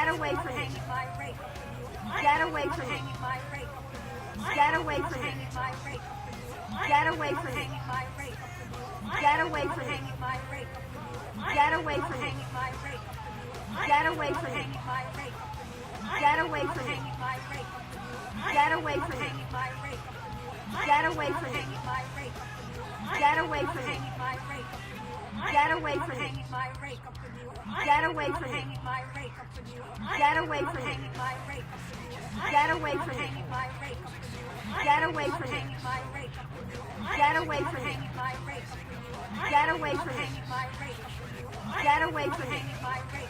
Get away from me. Get away from me. Get away from me. Get away from me. Get away from me. Get away from me. Get away from me. Get away from me. Get away from me. Get away from me. Get away from me. Get away from me. Get away from me. Get away from me. Get away from me. Get away from me. Get away from me. Get away from me. Get away from me.